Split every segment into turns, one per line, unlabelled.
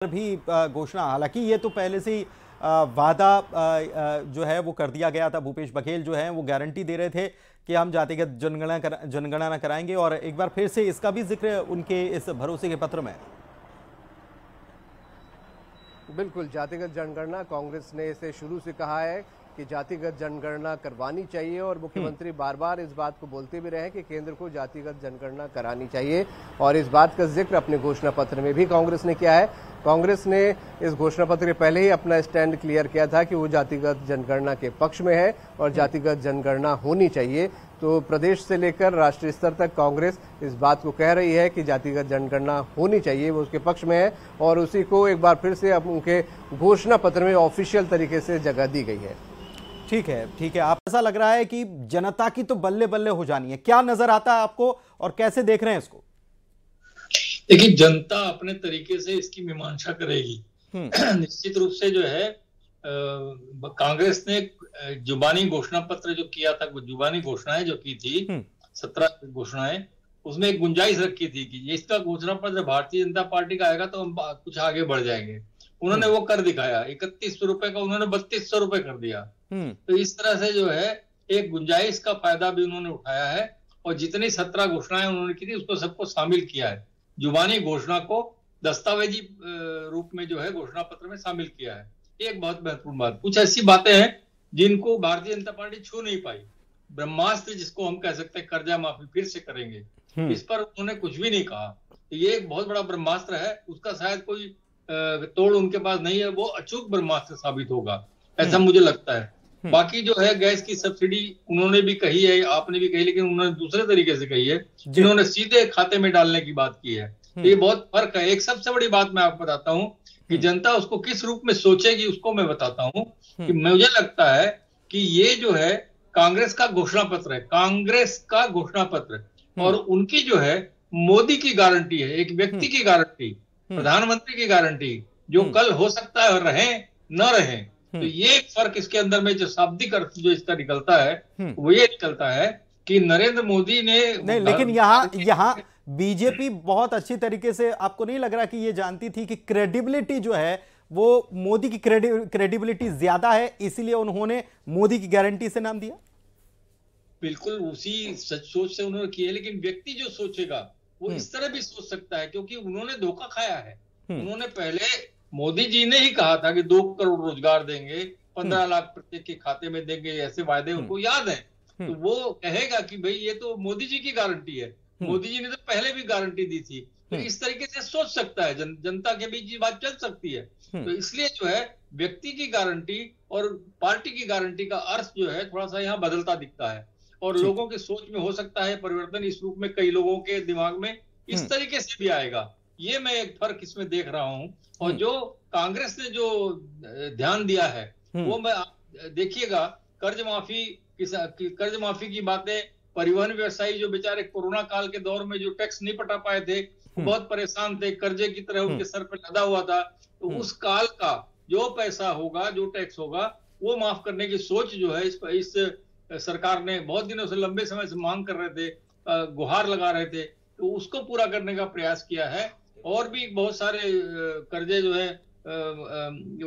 भी घोषणा, हालांकि ये तो पहले से ही वादा जो है वो कर दिया गया था। भूपेश बघेल जो है वो गारंटी दे रहे थे कि हम जातिगत जनगणना कराएंगे, और एक बार फिर से इसका भी जिक्र उनके इस भरोसे के पत्र में।
बिल्कुल, जातिगत जनगणना कांग्रेस ने इसे शुरू से कहा है कि जातिगत जनगणना करवानी चाहिए, और मुख्यमंत्री बार बार इस बात को बोलते भी रहे कि केंद्र को जातिगत जनगणना करानी चाहिए, और इस बात का जिक्र अपने घोषणा पत्र में भी कांग्रेस ने किया है। कांग्रेस ने इस घोषणा पत्र के पहले ही अपना स्टैंड क्लियर किया था कि वो जातिगत जनगणना के पक्ष में है और जातिगत जनगणना होनी चाहिए। तो प्रदेश से लेकर राष्ट्रीय स्तर तक कांग्रेस इस बात को कह रही है कि जातिगत जनगणना होनी चाहिए, वो उसके पक्ष में है, और उसी को एक बार फिर से अब उनके घोषणा पत्र में ऑफिशियल तरीके से जगह दी गई है।
ठीक है, ठीक है। आप ऐसा लग रहा है कि जनता की तो बल्ले बल्ले हो जानी है, क्या नजर आता है आपको और कैसे देख रहे हैं इसको?
देखिए, जनता अपने तरीके से इसकी मीमांसा करेगी। निश्चित रूप से जो है कांग्रेस ने जुबानी घोषणा पत्र जो किया था, जुबानी घोषणाएं जो की थी 17 घोषणाएं, उसमें एक गुंजाइश रखी थी कि इसका घोषणा पत्र भारतीय जनता पार्टी का आएगा तो हम कुछ आगे बढ़ जाएंगे। उन्होंने वो कर दिखाया। 3100 रुपए का उन्होंने 3200 रुपए कर दिया। तो इस तरह से जो है एक गुंजाइश का फायदा भी उन्होंने उठाया है, और जितनी 17 घोषणाएं उन्होंने की थी उसको सबको शामिल किया है। जुबानी घोषणा को दस्तावेजी रूप में जो है घोषणा पत्र में शामिल किया है। एक बहुत महत्वपूर्ण बात, कुछ ऐसी बातें हैं जिनको भारतीय जनता पार्टी छू नहीं पाई। ब्रह्मास्त्र जिसको हम कह सकते हैं, कर्जा माफी फिर से करेंगे, इस पर उन्होंने कुछ भी नहीं कहा। ये एक बहुत बड़ा ब्रह्मास्त्र है, उसका शायद कोई तोड़ उनके पास नहीं है, वो अचूक ब्रह्मास्त्र साबित होगा, ऐसा मुझे लगता है। बाकी जो है गैस की सब्सिडी उन्होंने भी कही है, आपने भी कही, लेकिन उन्होंने दूसरे तरीके से कही है, जिन्होंने सीधे खाते में डालने की बात की है। ये बहुत फर्क है। एक सबसे बड़ी बात मैं आपको बताता हूँ कि जनता उसको किस रूप में सोचेगी, उसको मैं बताता हूँ कि मुझे लगता है कि ये जो है कांग्रेस का घोषणा पत्र है, कांग्रेस का घोषणा पत्र, और उनकी जो है मोदी की गारंटी है, एक व्यक्ति की गारंटी, प्रधानमंत्री की गारंटी, जो कल हो सकता है रहे न रहे। तो ये एक फर्क इसके अंदर में जो शाब्दिक अर्थ जो इसका निकलता है वो ये निकलता है कि नरेंद्र मोदी ने
नहीं, लेकिन यहाँ बीजेपी बहुत अच्छी तरीके से, आपको नहीं लग रहा कि ये जानती थी कि क्रेडिबिलिटी जो है वो मोदी की क्रेडिबिलिटी ज्यादा है, इसीलिए उन्होंने मोदी की गारंटी से नाम दिया?
बिल्कुल उसी सोच से उन्होंने किया, लेकिन व्यक्ति जो सोचेगा वो इस तरह भी सोच सकता है, क्योंकि उन्होंने धोखा खाया है। उन्होंने पहले, मोदी जी ने ही कहा था कि 2 करोड़ रोजगार देंगे, 15 लाख प्रत्येक के खाते में देंगे, ऐसे वायदे उनको याद है। तो वो कहेगा कि भाई ये तो मोदी जी की गारंटी है, मोदी जी ने तो पहले भी गारंटी दी थी। तो इस तरीके से सोच सकता है, जनता के बीच ये बात चल सकती है। तो इसलिए जो है व्यक्ति की गारंटी और पार्टी की गारंटी का अर्थ जो है थोड़ा सा यहाँ बदलता दिखता है, और लोगों की सोच में हो सकता है परिवर्तन इस रूप में कई लोगों के दिमाग में इस तरीके से भी आएगा। ये मैं एक फर्क इसमें देख रहा हूं। और जो कांग्रेस ने जो ध्यान दिया है वो मैं देखिएगा, कर्ज माफी की बातें, परिवहन व्यवसायी जो बेचारे कोरोना काल के दौर में जो टैक्स नहीं पटा पाए थे, बहुत परेशान थे, कर्जे की तरह उनके सर पर लदा हुआ था। तो उस काल का जो पैसा होगा, जो टैक्स होगा, वो माफ करने की सोच जो है इस सरकार ने बहुत दिनों से, लंबे समय से मांग कर रहे थे, गुहार लगा रहे थे, तो उसको पूरा करने का प्रयास किया है। और भी बहुत सारे कर्जे जो है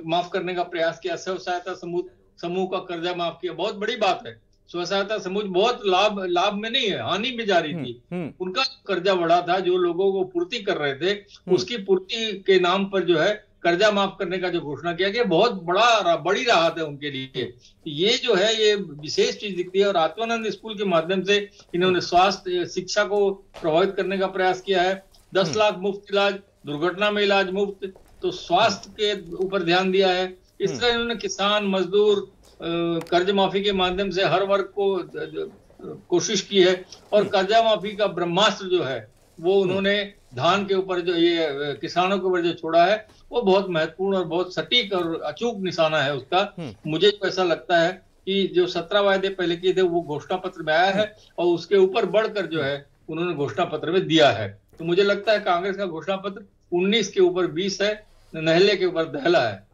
माफ करने का प्रयास किया। स्व सहायता समूह का कर्जा माफ किया, बहुत बड़ी बात है। स्व सहायता समूह बहुत लाभ में नहीं है, हानि में जा रही थी। उनका कर्जा बढ़ा था, जो लोगों को पूर्ति कर रहे थे, उसकी पूर्ति के नाम पर जो है कर्जा माफ करने का जो घोषणा किया गया, बहुत बड़ी राहत है उनके लिए। ये जो है ये विशेष चीज दिखती है। और आत्मानंद स्कूल के माध्यम से इन्होंने स्वास्थ्य शिक्षा को प्रभावित करने का प्रयास किया है। 10 लाख मुफ्त इलाज, दुर्घटना में इलाज मुफ्त, तो स्वास्थ्य के ऊपर ध्यान दिया है। इस तरह इन्होंने किसान, मजदूर, कर्ज माफी के माध्यम से हर वर्ग को कोशिश की है। और कर्जा माफी का ब्रह्मास्त्र जो है वो उन्होंने धान के ऊपर, जो ये किसानों के ऊपर जो छोड़ा है, वो बहुत महत्वपूर्ण और बहुत सटीक और अचूक निशाना है उसका। मुझे तो ऐसा लगता है कि जो 17 वायदे पहले किए थे वो घोषणा पत्र में आया है, और उसके ऊपर बढ़कर जो है उन्होंने घोषणा पत्र में दिया है। तो मुझे लगता है कांग्रेस का घोषणा पत्र 19 के ऊपर 20 है, नहले के ऊपर दहला है।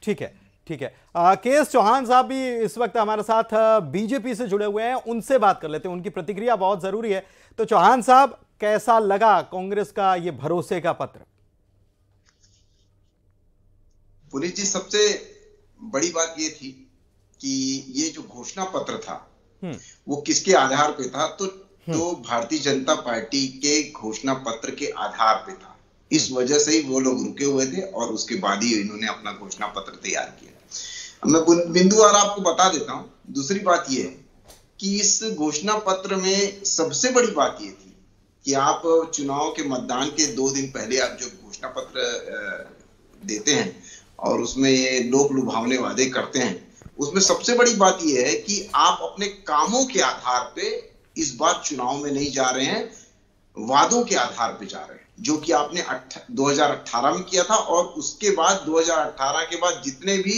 ठीक है, ठीक है। के.एस. चौहान साहब भी इस वक्त हमारे साथ बीजेपी से जुड़े हुए हैं, उनसे बात कर लेते हैं, उनकी प्रतिक्रिया बहुत जरूरी है। तो चौहान साहब, कैसा लगा कांग्रेस का ये भरोसे का पत्र?
पुनीत जी, सबसे बड़ी बात ये थी कि ये जो घोषणा पत्र था वो किसके आधार पे था, तो भारतीय जनता पार्टी के घोषणा पत्र के आधार पे था। इस वजह से ही वो लोग रुके हुए थे और उसके बाद ही इन्होंने अपना घोषणा पत्र तैयार किया। मैं बिंदुवार आपको बता देता हूं। दूसरी बात ये है कि इस घोषणा पत्र में सबसे बड़ी बात ये थी कि आप चुनाव के मतदान के 2 दिन पहले आप जो घोषणा पत्र देते हैं और उसमें ये लोक लुभावने वादे करते हैं, उसमें सबसे बड़ी बात यह है कि आप अपने कामों के आधार पे इस बार चुनाव में नहीं जा रहे हैं, वादों के आधार पे जा रहे हैं, जो कि आपने 2018 में किया था। और उसके बाद 2018 के बाद जितने भी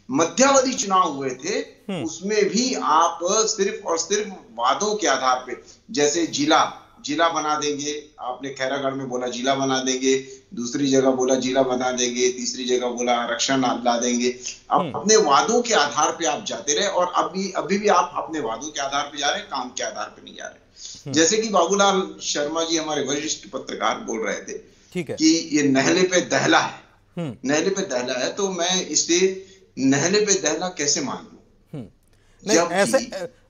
मध्यावधि चुनाव हुए थे उसमें भी आप सिर्फ और सिर्फ वादों के आधार पे, जैसे जिला बना देंगे, आपने खैरागढ़ में बोला जिला बना देंगे, दूसरी जगह बोला जिला बना देंगे, तीसरी जगह बोला आरक्षण ला देंगे। आप अपने वादों के आधार पे आप जाते रहे और अभी भी आप अपने वादों के आधार पे जा रहे हैं, काम के आधार पे नहीं जा रहे। जैसे कि बाबूलाल शर्मा जी हमारे वरिष्ठ पत्रकार बोल रहे थे कि ये नहले पे दहला है, नहले पे दहला है, तो मैं इसे नहले पे दहला कैसे मान लूं?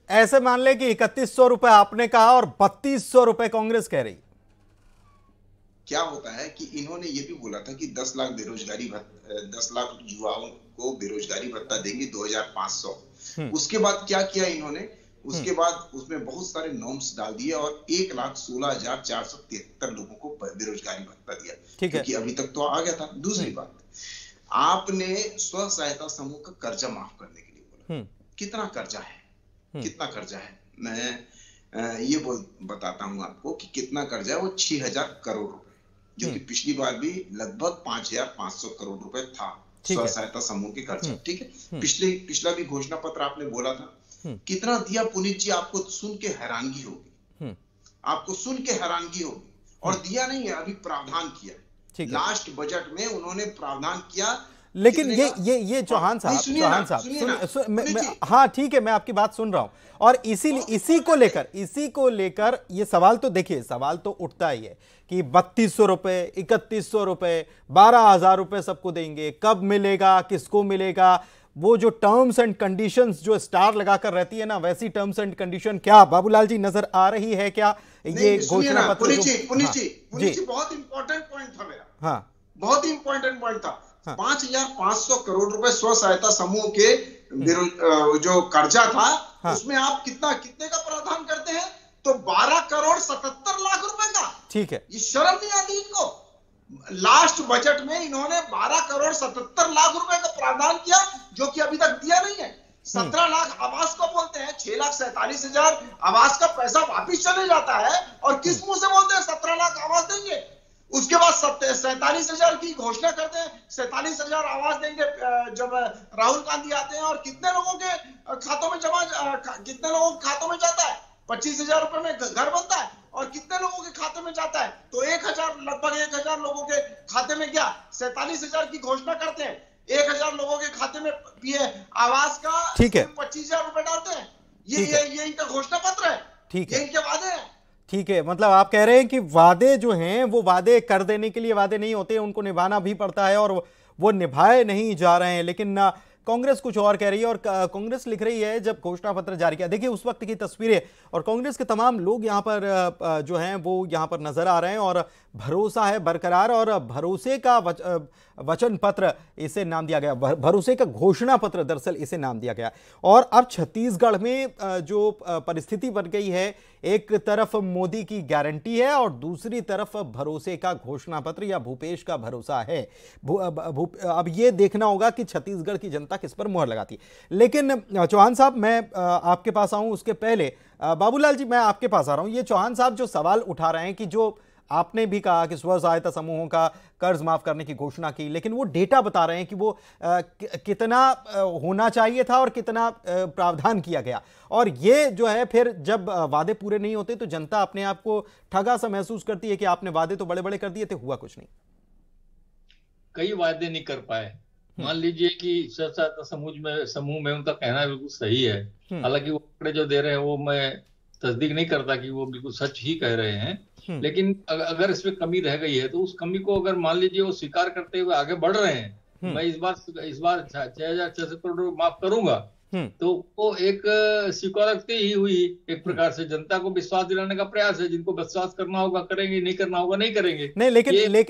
ऐसे मान ले कि 3100 रुपए आपने कहा और 3200 रुपए कांग्रेस कह रही।
क्या होता है कि इन्होंने ये भी बोला था कि 10 लाख युवाओं को बेरोजगारी भत्ता देंगे 2500। उसके बाद क्या किया इन्होंने? उसके बाद उसमें बहुत सारे नॉर्म्स डाल दिए और 1,16,473 लोगों को बेरोजगारी भत्ता दिया, क्योंकि अभी तक तो आ गया था। दूसरी बात, आपने स्व सहायता समूह का कर्जा माफ करने के लिए बोला। कितना कर्जा है? कितना कर्जा है? मैं ये बताता हूं आपको कि कितना कर्जा है। वो 6,000 करोड़ रुपए, जो कि पिछली बार भी लगभग 5,500 करोड़ रुपए था स्व सहायता समूह के कर्जा। ठीक है, पिछला भी घोषणा पत्र आपने बोला था। कितना दिया पुनीत जी? आपको सुन के हैरानगी होगी, आपको सुन के हैरानगी होगी। और दिया नहीं है, अभी प्रावधान किया। लास्ट बजट में उन्होंने प्रावधान किया।
लेकिन ये चौहान साहब, हाँ ठीक है, मैं आपकी बात सुन रहा हूं। और इसी को लेकर ये सवाल तो देखिए, सवाल तो उठता ही है कि 3200 रुपए, 3100 रुपए, 12,000 रुपए सबको देंगे, कब मिलेगा, किसको मिलेगा? वो जो टर्म्स एंड कंडीशंस जो स्टार लगाकर रहती है ना, वैसी टर्म्स एंड कंडीशन क्या बाबूलाल जी नजर आ रही है क्या? ये घोषणा पत्र
पुनीत जी बहुत इंपॉर्टेंट पॉइंट था मेरा। हाँ, बहुत इंपॉर्टेंट पॉइंट था। 5,500 करोड़ रुपए स्व सहायता समूह के जो कर्जा था, उसमें आप कितने का प्रावधान करते हैं? तो 12,77,00,000 रुपए का। ठीक है, ये शर्म नहीं आती इनको? लास्ट बजट में इन्होंने 12,77,00,000 रुपए का प्रावधान किया, जो कि अभी तक दिया नहीं है। 17 लाख आवास को बोलते हैं, 6,47,000 आवास का पैसा वापिस चले जाता है, और किस मुंह से बोलते हैं 17 लाख आवास देंगे? उसके बाद 47,000 की घोषणा करते हैं, 47,000 आवास देंगे जब राहुल गांधी आते हैं। और कितने लोगों के खातों में कितने लोगों के खातों में जाता है? 25,000 रुपए में घर बनता है। और कितने लोगों के खाते में जाता है? तो लगभग 1,000 लोगों के खाते में गया। 47,000 की घोषणा करते हैं, 1,000 लोगों के खाते में आवास का 25,000 रुपए डालते हैं। ये इनका घोषणा पत्र है, ठीक है, इनके वादे हैं।
ठीक है, मतलब आप कह रहे हैं कि वादे जो हैं वो वादे कर देने के लिए वादे नहीं होते, उनको निभाना भी पड़ता है, और वो निभाए नहीं जा रहे हैं। लेकिन कांग्रेस कुछ और कह रही है, और कांग्रेस लिख रही है जब घोषणा पत्र जारी किया, देखिए उस वक्त की तस्वीरें, और कांग्रेस के तमाम लोग यहां पर जो हैं वो यहां पर नजर आ रहे हैं, और भरोसा है बरकरार, और भरोसे का वचन पत्र इसे नाम दिया गया, भरोसे का घोषणा पत्र दरअसल इसे नाम दिया गया। और अब छत्तीसगढ़ में जो परिस्थिति बन गई है, एक तरफ मोदी की गारंटी है और दूसरी तरफ भरोसे का घोषणा पत्र या भूपेश का भरोसा है। अब ये देखना होगा कि छत्तीसगढ़ की जनता किस पर मुहर लगाती है। लेकिन चौहान साहब, मैं आपके पास आऊं उसके पहले बाबूलाल जी मैं आपके पास आ रहा हूं। ये चौहान साहब जो सवाल उठा रहे हैं कि जो आपने भी कहा कि स्व सहायता समूहों का कर्ज माफ करने की घोषणा की, लेकिन वो डेटा बता रहे हैं कि वो कितना होना चाहिए था और कितना प्रावधान किया गया, और ये जो है फिर जब वादे पूरे नहीं होते तो जनता अपने आप को ठगा सा महसूस करती है कि आपने वादे तो बड़े बड़े कर दिए थे, हुआ कुछ नहीं।
कई वादे नहीं कर पाए। मान लीजिए कि स्व सहायता समूह में उनका कहना बिल्कुल सही है, हालांकि वो आंकड़े जो दे रहे हैं वो मैं तस्दीक नहीं करता कि वो बिल्कुल सच ही कह रहे हैं, लेकिन अगर इसमें कमी रह गई है तो उस कमी को अगर मान लीजिए वो स्वीकार करते हुए आगे बढ़ रहे हैं मैं इस बार 6,600 करोड़ माफ करूंगा, तो वो एक स्वीकारोक्ति ही हुई, एक प्रकार से जनता को विश्वास दिलाने का प्रयास है। जिनको विश्वास करना होगा करेंगे, नहीं करना होगा नहीं करेंगे।
नहीं,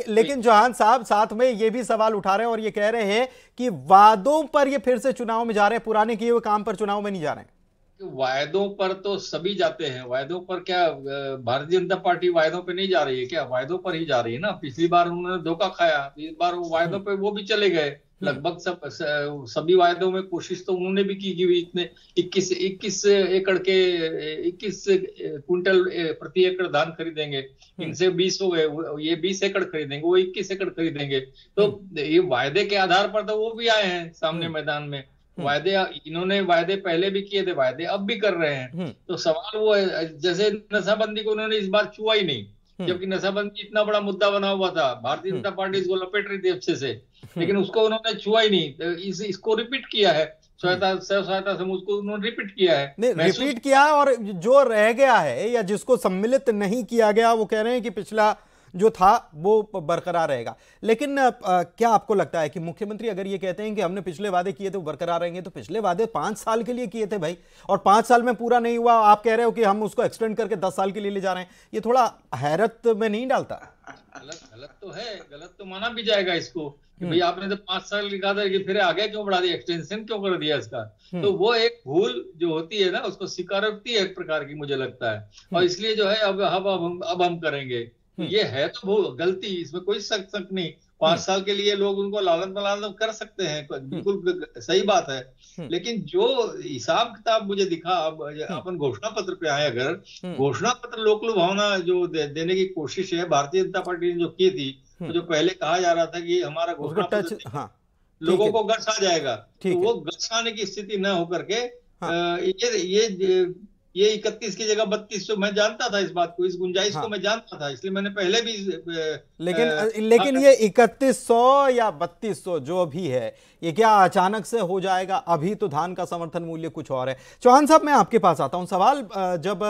लेकिन चौहान साहब साथ में ये भी सवाल उठा रहे हैं और ये कह रहे हैं कि वादों पर ये फिर से चुनाव में जा रहे हैं, पुराने किए हुए काम पर चुनाव में नहीं जा रहे हैं।
वायदों पर तो सभी जाते हैं, वायदों पर क्या भारतीय जनता पार्टी वायदों पे नहीं जा रही है क्या? वायदों पर ही जा रही है ना। पिछली बार उन्होंने धोखा खाया, इस बार वो वायदों पे वो भी चले गए। लगभग सभी वायदों में कोशिश तो उन्होंने भी की कि इतने 21 क्विंटल प्रति एकड़ धान खरीदेंगे, इनसे 20 हो गए, ये 20 एकड़ खरीदेंगे, वो 21 एकड़ खरीदेंगे। तो ये वायदे के आधार पर तो वो भी आए हैं सामने मैदान में। वायदे इन्होंने वायदे पहले भी किए थे, वायदे अब भी कर रहे हैं। तो सवाल वो है, जैसे नशाबंदी को उन्होंने इस बार छुआ ही नहीं, जबकि नशाबंदी इतना बड़ा मुद्दा बना हुआ था। भारतीय जनता पार्टी इसको लपेट रही थी अच्छे से, लेकिन उसको उन्होंने छुआ ही नहीं। इसको रिपीट किया है, सहायता समूह को उन्होंने रिपीट किया है।
रिपीट किया है, और जो रह गया है या जिसको सम्मिलित नहीं किया गया, वो कह रहे हैं कि पिछला जो था वो बरकरार रहेगा। लेकिन क्या आपको लगता है कि मुख्यमंत्री अगर ये कहते हैं कि हमने पिछले वादे किए थे वो बरकरार रहेंगे, तो पिछले वादे 5 साल के लिए किए थे भाई, और 5 साल में पूरा नहीं हुआ, आप कह रहे हो कि हम उसको एक्सटेंड करके 10 साल के लिए ले जा रहे हैं, ये थोड़ा हैरत में नहीं डालता?
गलत तो है, गलत तो माना भी जाएगा इसको कि भाई आपने तो 5 साल लिखा था कि फिर आगे क्यों बढ़ा दिया, एक्सटेंशन क्यों कर दिया इसका। तो वो एक भूल जो होती है ना, उसको स्वीकारोक्ति है एक प्रकार की, मुझे लगता है। और इसलिए जो है अब हम करेंगे, ये है तो वो गलती, इसमें कोई शक नहीं। 5 साल के लिए लोग उनको लालन पालन कर सकते हैं, बिल्कुल सही बात है। लेकिन जो हिसाब किताब मुझे दिखा, अपन घोषणा पत्र पे आए, अगर घोषणा पत्र लोक लुभावना जो देने की कोशिश है भारतीय जनता पार्टी ने जो की थी, तो जो पहले कहा जा रहा था कि हमारा घोषणा पत्र लोगों को गश आ जाएगा, तो वो गश आने की स्थिति न होकर के ये 31 की जगह 3200, मैं जानता था इस बात को, इस गुंजाइश को मैं जानता था, इसलिए मैंने पहले भी
लेकिन ये 3100 या 3200 जो भी है, ये क्या अचानक से हो जाएगा? अभी तो धान का समर्थन मूल्य कुछ और है। चौहान साहब, मैं आपके पास आता हूं। सवाल जब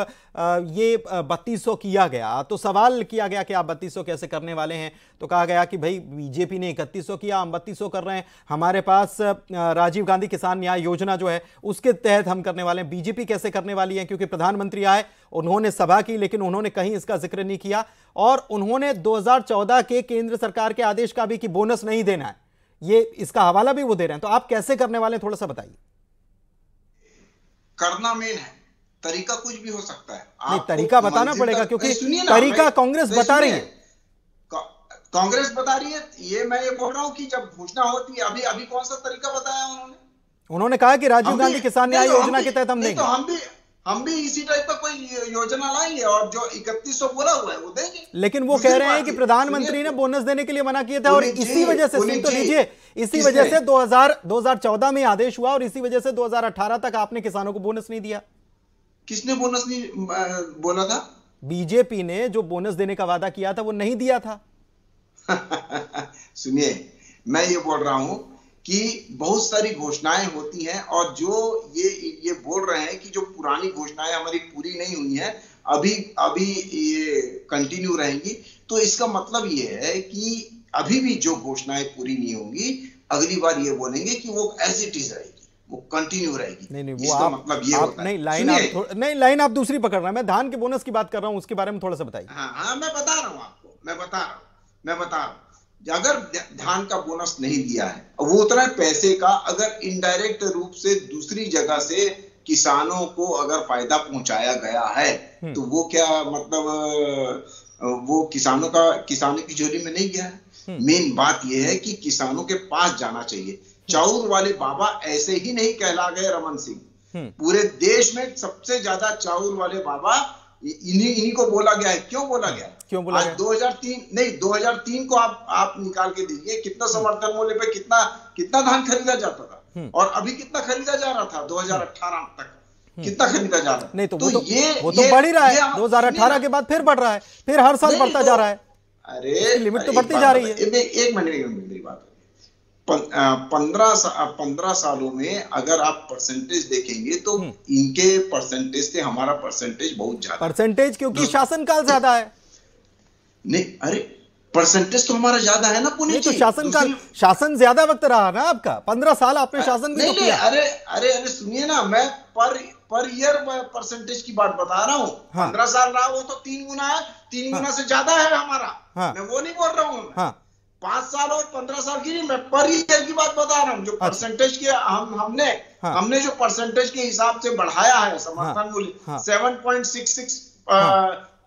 ये 3200 किया गया तो सवाल किया गया कि आप 3200 कैसे करने वाले हैं, तो कहा गया कि भाई बीजेपी ने 3100 किया, हम 3200 कर रहे हैं, हमारे पास राजीव गांधी किसान न्याय योजना जो है उसके तहत हम करने वाले हैं। बीजेपी कैसे करने वाली है? क्योंकि प्रधानमंत्री आए, उन्होंने सभा की, लेकिन उन्होंने कहीं इसका जिक्र नहीं किया, और उन्होंने 2014 के केंद्र सरकार के आदेश का भी कि बोनस नहीं देना है, ये इसका हवाला भी वो दे रहे हैं। तो आप कैसे करने वाले हैं, थोड़ा सा बताइए।
करना मेन है, तरीका कुछ भी हो सकता है।
नहीं, तरीका बताना पड़ेगा, क्योंकि तरीका कांग्रेस बता रही है।
कांग्रेस बता रही है, मैं ये बोल रहा हूं कि जब घोषणा होती है, अभी कौन सा तरीका बताया
उन्होंने कहा कि राजीव गांधी किसान न्याय योजना के तहत हम देंगे।
तो हम भी इसी टाइप का कोई योजना लाएंगे, और जो 3100 बोला हुआ है वो देंगे।
लेकिन वो कह रहे हैं कि प्रधानमंत्री ने बोनस देने के लिए मना किया था, और इसी वजह से, सुन तो लीजिए, इसी वजह से 2014 में आदेश हुआ, और इसी वजह से 2018 तक आपने किसानों को बोनस नहीं दिया।
किसने बोनस नहीं बोला था?
बीजेपी ने जो बोनस देने का वादा किया था वो नहीं दिया था।
सुनिए, मैं ये बोल रहा हूं कि बहुत सारी घोषणाएं होती हैं, और जो ये बोल रहे हैं कि जो पुरानी घोषणाएं हमारी पूरी नहीं हुई हैं, अभी ये कंटिन्यू रहेंगी, तो इसका मतलब ये है कि अभी भी जो घोषणाएं पूरी नहीं होंगी, अगली बार ये बोलेंगे कि वो एज इट इज रहेगी, वो कंटिन्यू रहेगी।
नहीं, वो इसका मतलब ये होता है। नहीं, लाइन आप दूसरी पकड़ रहे हैं। मैं धान के बोनस की बात कर रहा हूं, उसके बारे में थोड़ा सा बताइए।
हाँ, मैं बता रहा हूं आपको, मैं बता रहा हूं। अगर धान का बोनस नहीं दिया है, वो उतना पैसे का अगर इनडायरेक्ट रूप से दूसरी जगह से किसानों को अगर फायदा पहुंचाया गया है, तो वो क्या मतलब वो किसानों की झोली में नहीं गया है। मेन बात यह है कि किसानों के पास जाना चाहिए। चाउर वाले बाबा ऐसे ही नहीं कहला गए रमन सिंह। पूरे देश में सबसे ज्यादा चाउर वाले बाबा इन्हीं को बोला गया है। क्यों बोला गया?
क्यों बोला गया?
2003 को आप निकाल के दीजिए, कितना समर्थन मूल्य पे कितना धान खरीदा जाता था, और अभी कितना खरीदा जा रहा था 2018 तक, कितना खरीदा जा रहा है?
नहीं, तो वो तो बढ़ ही रहा है। 2018 के बाद फिर बढ़ रहा है, फिर हर साल बढ़ता जा रहा है।
अरे
लिमिट तो बढ़ती जा रही है।
एक मिनट मेरी बात। 15 सालों में अगर आप परसेंटेज देखेंगे तो इनके परसेंटेज से हमारा परसेंटेज बहुत ज्यादा।
परसेंटेज क्योंकि शासनकाल ज्यादा है।
नहीं, अरे परसेंटेज तो हमारा ज्यादा है ना पुनीत
तो
जी।
शासन ज्यादा वक्त रहा ना आपका, 15 साल आपने शासन भी तो किया।
अरे सुनिए ना, मैं पर ईयर परसेंटेज की बात बता रहा हूँ। 15 साल रहा, वो तो 3 गुना है, 3 गुना से ज्यादा है हमारा। मैं वो नहीं बोल रहा हूँ। 5 साल और 15 साल की नहीं, मैं पर ईयर की बात बता रहा हूँ। जो परसेंटेज के हमने जो परसेंटेज के हिसाब से बढ़ाया है समर्थन मूल्य 7.66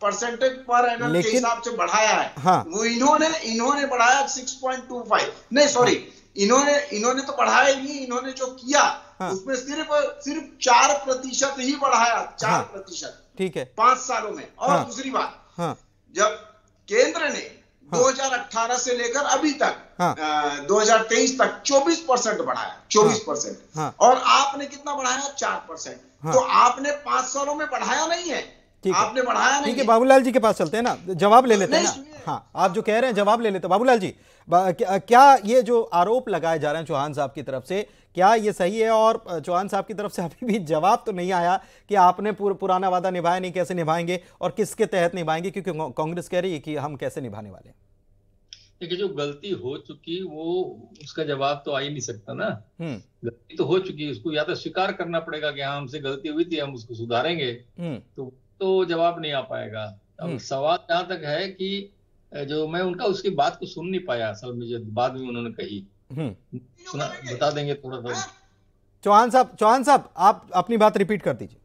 परसेंटेज पर एनम के हिसाब से बढ़ाया है। वो इन्होंने बढ़ाया 6.25, नहीं सॉरी, इन्होंने तो बढ़ाया ही नहीं। इन्होंने जो किया उसमें सिर्फ 4% ही बढ़ाया, 4%। ठीक है, 5 सालों में। और दूसरी बात, जब केंद्र ने 2018 से लेकर अभी तक 2023 तक 24% बढ़ाया, 24%, और आपने कितना बढ़ाया? 4%। तो आपने 5 सालों में बढ़ाया नहीं है, आपने बढ़ाया नहीं।
ठीक है, बाबूलाल जी के पास चलते हैं ना, जवाब ले लेते हैं ना। हाँ, आप जो कह रहे हैं जवाब ले लेते हैं। बाबूलाल जी, क्या ये जो आरोप लगाए जा रहे हैं चौहान साहब की तरफ से, क्या ये सही है? और चौहान साहब की तरफ से अभी भी जवाब तो नहीं आया कि आपने पुराना वादा निभाया नहीं, कैसे निभाएंगे और किसके तहत निभाएंगे, क्योंकि कांग्रेस कह रही है कि हम कैसे निभाने वाले हैं।
देखिए, जो गलती हो चुकी वो उसका जवाब तो आ ही नहीं सकता ना। गलती तो हो चुकी, उसको या तो स्वीकार करना पड़ेगा कि हाँ हमसे गलती हुई थी, हम उसको सुधारेंगे, तो जवाब नहीं आ पाएगा। अब सवाल जहां तक है कि जो मैं उनका उसकी बात को सुन नहीं पाया असल में, जो बाद में उन्होंने कही, सुना, बता देंगे थोड़ा सा।
चौहान साहब आप अपनी बात रिपीट कर दीजिए।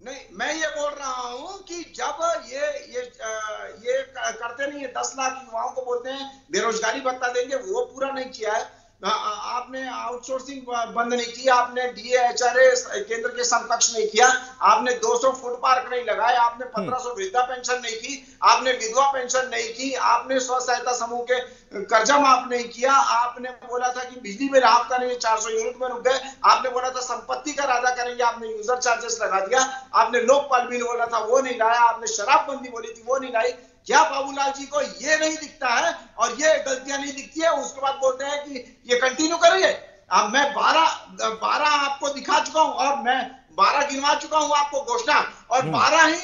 नहीं, मैं ये बोल रहा हूं कि जब ये करते नहीं है, 10 लाख युवाओं को बोलते हैं बेरोजगारी भत्ता देंगे, वो पूरा नहीं किया है। आपने आउटसोर्सिंग बंद नहीं किया, आपने DA-HRA केंद्र के समकक्ष नहीं किया, आपने 200 फूड पार्क नहीं लगाए, आपने 1500 वृद्धा पेंशन नहीं की, आपने विधवा पेंशन नहीं की, आपने स्व सहायता समूह के कर्जा माफ नहीं किया, आपने बोला था कि बिजली बिल आपका नहीं, 400 यूनिट में रुक गए, आपने बोला था संपत्ति कर अदा करेंगे, आपने यूजर चार्जेस लगा दिया, आपने लोकपाल बिल बोला था वो नहीं लाया, आपने शराबबंदी बोली थी वो नहीं लाई। क्या बाबूलाल जी को ये नहीं दिखता है और ये गलतियां नहीं दिखती है? उसके बाद बोलते हैं कि ये कंटिन्यू करेंगे। अब मैं 12 आपको दिखा चुका हूं और मैं 12 गिनवा चुका हूं आपको घोषणा, और 12 ही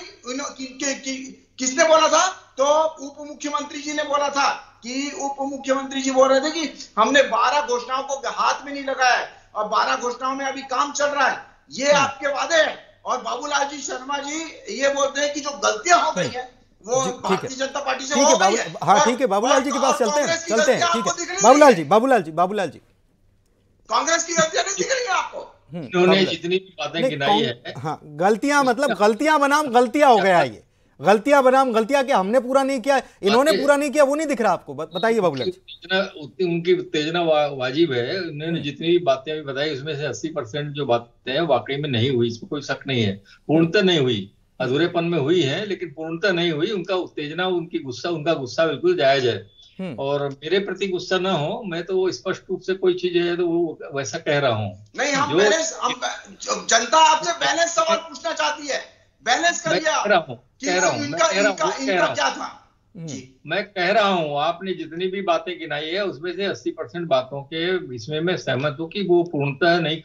किसने बोला था? तो उप मुख्यमंत्री जी ने बोला था कि उप मुख्यमंत्री जी बोल रहे थे कि हमने 12 घोषणाओं को हाथ में नहीं लगाया है और 12 घोषणाओं में अभी काम चल रहा है, ये आपके वादे हैं। और बाबूलाल जी शर्मा जी ये बोलते हैं कि जो गलतियां हो गई है वो भारतीय जनता पार्टी से हो गई है।
हाँ ठीक है, बाबूलाल जी के पास चलते हैं। ठीक है, बाबूलाल जी
कांग्रेस की गलतियां नहीं दिख रही है आपको?
उन्होंने जितनी भी बातें गिनाई है,
हाँ, गलतियां मतलब गलतियां बनाम गलतियां हो गया, ये गलतियां बनाम गलतियां कि हमने पूरा नहीं किया, इन्होंने पूरा नहीं किया, वो नहीं दिख रहा आपको? बताइए बाबूलाल जी।
उनकी उत्तेजना वाजिब है। उन्होंने जितनी भी बातें अभी बताई उसमें से 80% जो बातें हैं वाकई में नहीं हुई, इसमें कोई शक नहीं है। पूर्णतः नहीं हुई, अधूरेपन में हुई है, लेकिन पूर्णतः नहीं हुई। उनका उत्तेजना, उनका गुस्सा बिल्कुल जायज है, और मेरे प्रति गुस्सा ना हो, मैं तो वो स्पष्ट रूप से कोई चीज है तो वो वैसा कह रहा हूँ।
नहीं, हम जनता आपसे बैलेंस सवाल पूछना चाहती है, बैलेंस करिए।
मैं कह रहा हूँ आपने जितनी भी बातें गिनाई है उसमें से 80% बातों के इसमें मैं सहमत हूँ कि वो पूर्णतः नहीं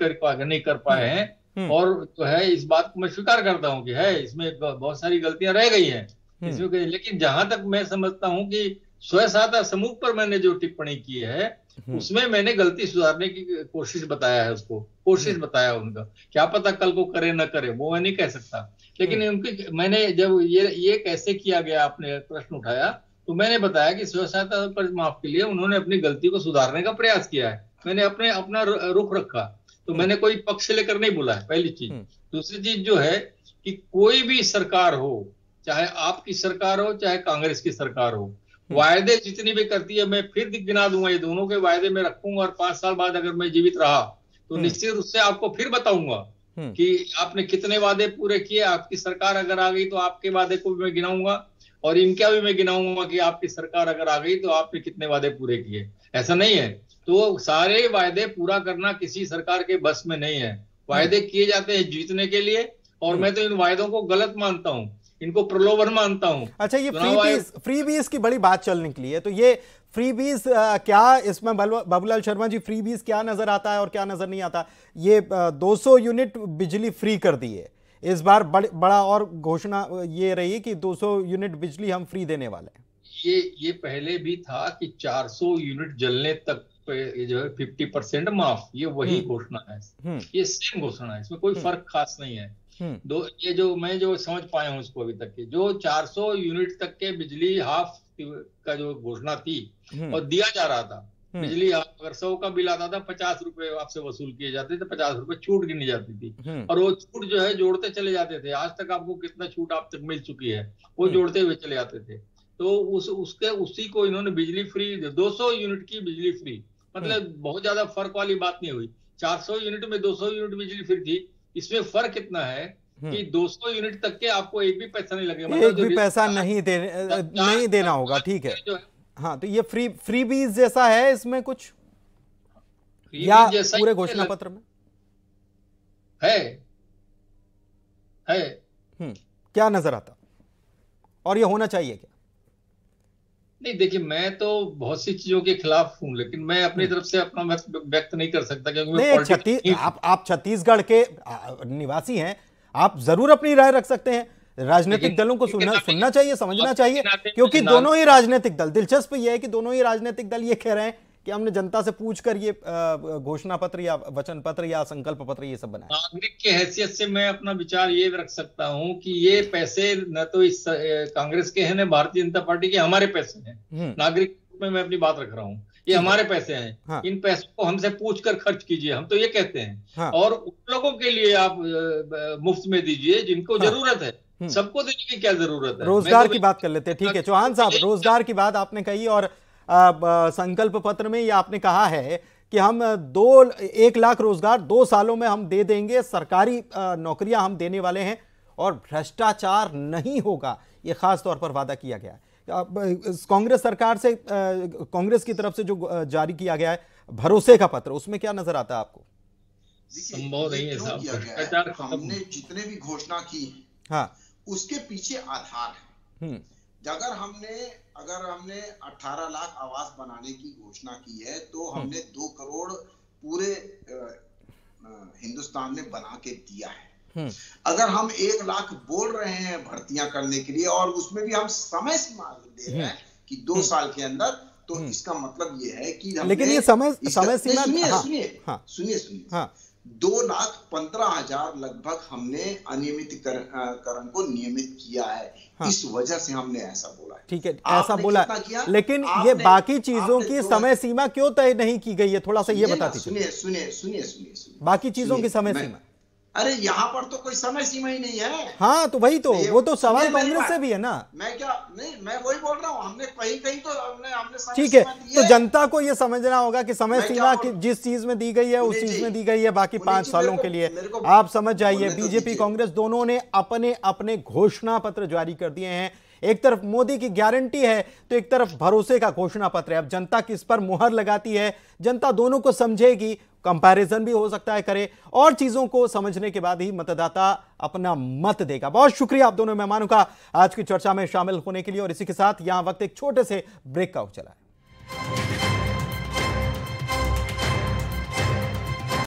कर पाए हैं, और जो है इस बात को मैं स्वीकार करता हूँ कि है इसमें बहुत सारी गलतियां रह गई हैं इसमें। लेकिन जहां तक मैं समझता हूँ कि स्व सहायता समूह पर मैंने जो टिप्पणी की है उसमें मैंने गलती सुधारने की कोशिश बताया है, उसको कोशिश बताया उनका। क्या पता कल को करे न करे, वो मैं नहीं कह सकता, लेकिन उनकी मैंने जब ये कैसे किया गया आपने प्रश्न उठाया, तो मैंने बताया कि स्व सहायता कर्ज माफ के लिए उन्होंने अपनी गलती को सुधारने का प्रयास किया है। मैंने अपना रुख रखा, तो मैंने कोई पक्ष लेकर नहीं बोला है, पहली चीज। दूसरी चीज जो है कि कोई भी सरकार हो, चाहे आपकी सरकार हो चाहे कांग्रेस की सरकार हो, वायदे जितनी भी करती है, मैं फिर गिना दूंगा, ये दोनों के वायदे में रखूंगा, और 5 साल बाद अगर मैं जीवित रहा तो निश्चित रूप से आपको फिर बताऊंगा कि आपने कितने वादे पूरे किए। आपकी सरकार अगर आ गई तो आपके वादे को भी मैं गिनाऊंगा, और इनका भी मैं गिनाऊंगा कि आपकी सरकार अगर आ गई तो आपने कितने वादे पूरे किए। ऐसा नहीं है, तो सारे वायदे पूरा करना किसी सरकार के बस में नहीं है। वायदे किए जाते हैं जीतने के लिए, और मैं तो इन वायदों को गलत मानता हूं, इनको प्रलोभन मानता हूं।
अच्छा, ये फ्रीबीज की बड़ी बात चल निकली है, तो ये फ्रीबीज क्या इसमें बाबूलाल शर्मा जी फ्रीबीज क्या नजर आता है और क्या नजर नहीं आता? ये 200 यूनिट बिजली फ्री कर दी है इस बार, बड़ा और घोषणा ये रही कि 200 यूनिट बिजली हम फ्री देने वाले हैं।
ये पहले भी था कि 400 यूनिट जलने तक पे जो है 50% माफ, ये वही घोषणा है, ये सेम घोषणा है, इसमें कोई फर्क खास नहीं है। ये जो मैं जो समझ पाया हूँ इसको अभी तक के, जो 400 यूनिट तक के बिजली हाफ का जो घोषणा थी और दिया जा रहा था, बिजली अगर 100 का बिल आता था 50 रुपए आपसे वसूल किए जाते थे, 50 रुपए छूट गिनी जाती थी, और वो छूट जो है जोड़ते चले जाते थे। आज तक आपको कितना छूट आप तक मिल चुकी है, वो जोड़ते हुए चले जाते थे। तो उसी को इन्होंने बिजली फ्री, 200 यूनिट की बिजली फ्री, मतलब बहुत ज्यादा फर्क वाली बात नहीं हुई। 400 यूनिट में 200 यूनिट बिजली फ्री थी, इसमें फर्क कितना है कि 200 यूनिट तक के आपको एक भी पैसा नहीं लगेगा,
मतलब एक भी पैसा नहीं देना होगा, ठीक है। हाँ, तो ये फ्री बीज जैसा है इसमें कुछ, या पूरे घोषणा पत्र में
है?
क्या नजर आता, और ये होना चाहिए क्या?
नहीं, देखिए, मैं तो बहुत सी चीजों के खिलाफ हूं, लेकिन मैं अपनी तरफ से अपना मत व्यक्त नहीं कर सकता, क्योंकि
आप छत्तीसगढ़ के निवासी हैं, आप जरूर अपनी राय रख सकते हैं। राजनीतिक दलों को सुनना चाहिए, समझना चाहिए, क्योंकि दोनों ही राजनीतिक दल, दिलचस्प यह है कि दोनों ही राजनीतिक दल ये कह रहे हैं कि हमने जनता से पूछकर ये घोषणा पत्र या वचन पत्र या संकल्प पत्र ये सब बनाया।
नागरिक की हैसियत से मैं अपना विचार ये रख सकता हूं कि ये पैसे न तो इस कांग्रेस के हैं न भारतीय जनता पार्टी के, हमारे पैसे हैं। नागरिक में मैं अपनी बात रख रहा हूँ, ये हमारे पैसे हैं। हाँ। इन पैसों को हमसे पूछकर खर्च कीजिए, हम तो ये कहते हैं। हाँ। और उन लोगों के लिए आप मुफ्त में दीजिए जिनको जरूरत है, सबको देने की क्या जरूरत है।
रोजगार की बात कर लेते हैं, ठीक है चौहान साहब, रोजगार की बात आपने कही, और संकल्प पत्र में ये आपने कहा है कि हम 1 लाख रोजगार 2 सालों में हम दे देंगे, सरकारी नौकरियां हम देने वाले हैं और भ्रष्टाचार नहीं होगा, ये खास तौर पर वादा किया गया है। कांग्रेस सरकार से, कांग्रेस की तरफ से जो जारी किया गया है भरोसे का पत्र, उसमें क्या नजर आता है आपको?
संभव नहीं है साहब,
हमने जितने भी घोषणा की,
हाँ,
उसके पीछे आधार है। अगर हमने 18 लाख आवास बनाने की घोषणा की है, तो हमने 2 करोड़ पूरे हिंदुस्तान में बना के दिया है। अगर हम 1 लाख बोल रहे हैं भर्तियां करने के लिए, और उसमें भी हम समय सीमा दे रहे हैं कि 2 साल के अंदर, तो इसका मतलब ये है कि
लेकिन ये समय सीमा,
सुनिए 2,15,000 लगभग हमने अनियमितकरण को नियमित किया है। हाँ। इस वजह से हमने ऐसा बोला है।
ठीक है, ऐसा बोला, लेकिन ये बाकी चीजों की समय सीमा क्यों तय नहीं की गई है, थोड़ा सा ये बता दीजिए।
सुनिए
बाकी चीजों की समय सीमा,
अरे यहाँ पर तो कोई समय सीमा ही नहीं है।
हाँ, तो वही तो, वो तो सवाल कांग्रेस से भी है ना।
मैं वही बोल रहा हूँ, हमने कहीं तो हमने
ठीक है, तो जनता को ये समझना होगा कि समय सीमा जिस चीज में दी गई है उस चीज में दी गई है, बाकी 5 सालों के लिए आप समझ जाइए। बीजेपी कांग्रेस दोनों ने अपने अपने घोषणा पत्र जारी कर दिए हैं। एक तरफ मोदी की गारंटी है तो एक तरफ भरोसे का घोषणा पत्र है। अब जनता किस पर मुहर लगाती है, जनता दोनों को समझेगी, कंपैरिजन भी हो सकता है करे, और चीजों को समझने के बाद ही मतदाता अपना मत देगा। बहुत शुक्रिया आप दोनों मेहमानों का आज की चर्चा में शामिल होने के लिए, और इसी के साथ यहां वक्त एक छोटे से ब्रेक का चला है।